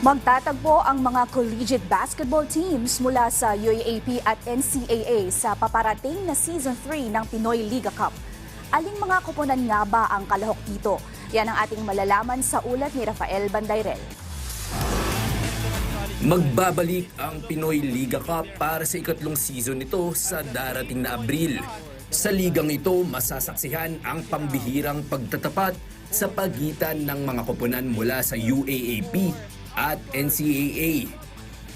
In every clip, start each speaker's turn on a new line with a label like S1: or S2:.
S1: Magtatagpo ang mga collegiate basketball teams mula sa UAAP at NCAA sa paparating na Season 3 ng Pinoy Liga Cup. Aling mga koponan nga ba ang kalahok dito? Yan ang ating malalaman sa ulat ni Rafael Bandayrel.
S2: Magbabalik ang Pinoy Liga Cup para sa ikatlong season nito sa darating na Abril. Sa ligang ito, masasaksihan ang pambihirang pagtatapat sa pagitan ng mga koponan mula sa UAAP at NCAA.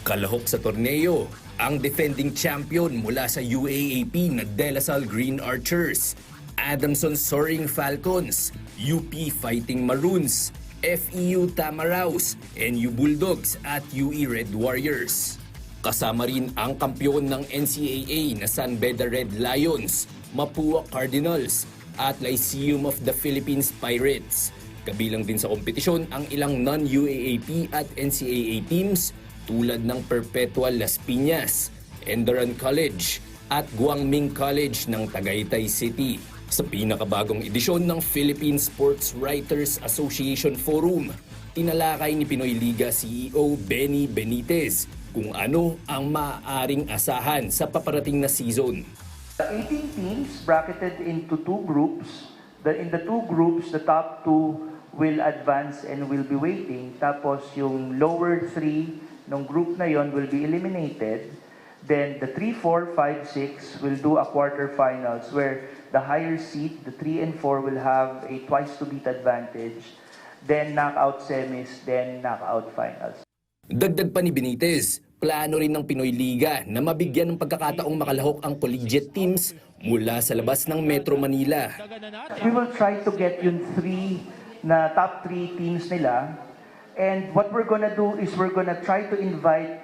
S2: Kalahok sa torneo, ang defending champion mula sa UAAP na De La Salle Green Archers, Adamson Soaring Falcons, UP Fighting Maroons, FEU Tamaraws, NU Bulldogs at UE Red Warriors. Kasama rin ang kampyon ng NCAA na San Beda Red Lions, Mapua Cardinals at Lyceum of the Philippines Pirates. Kabilang din sa kompetisyon ang ilang non-UAAP at NCAA teams tulad ng Perpetual Las Piñas, Enderun College at Guangming College ng Tagaytay City. Sa pinakabagong edisyon ng Philippine Sports Writers Association Forum, tinalakay ni Pinoy Liga CEO Benny Benitez kung ano ang maaaring asahan sa paparating na season.
S3: The 18 teams bracketed into two groups. In the two groups, the top two will advance and will be waiting. Tapos yung lower three ng group na yon will be eliminated. Then the 3, 4, 5, 6 will do a quarterfinals where the higher seed, the 3 and 4, will have a twice to beat advantage. Then knockout semis, then knockout finals.
S2: Dagdag pa ni Benitez, plano rin ng Pinoy Liga na mabigyan ng pagkakataong makalahok ang collegiate teams mula sa labas ng Metro Manila.
S3: We will try to get yung top 3 teams nila. And what we're gonna do is we're gonna try to invite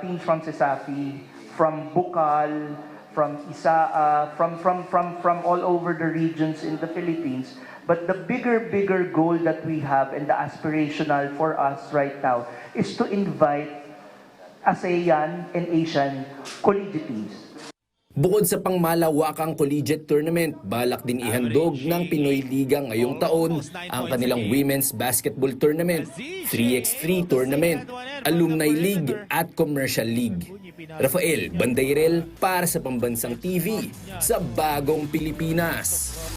S3: teams from Sesafi, from Bukal, from Isaa, from all over the regions in the Philippines. But the bigger goal that we have and the aspirational for us right now is to invite ASEAN and Asian collegiate teams.
S2: Bukod sa pangmalawakang collegiate tournament, balak din ihandog ng Pinoy Liga ngayong taon ang kanilang women's basketball tournament, 3x3 tournament, alumni league at commercial league. Rafael Bandayrel para sa Pambansang TV sa Bagong Pilipinas.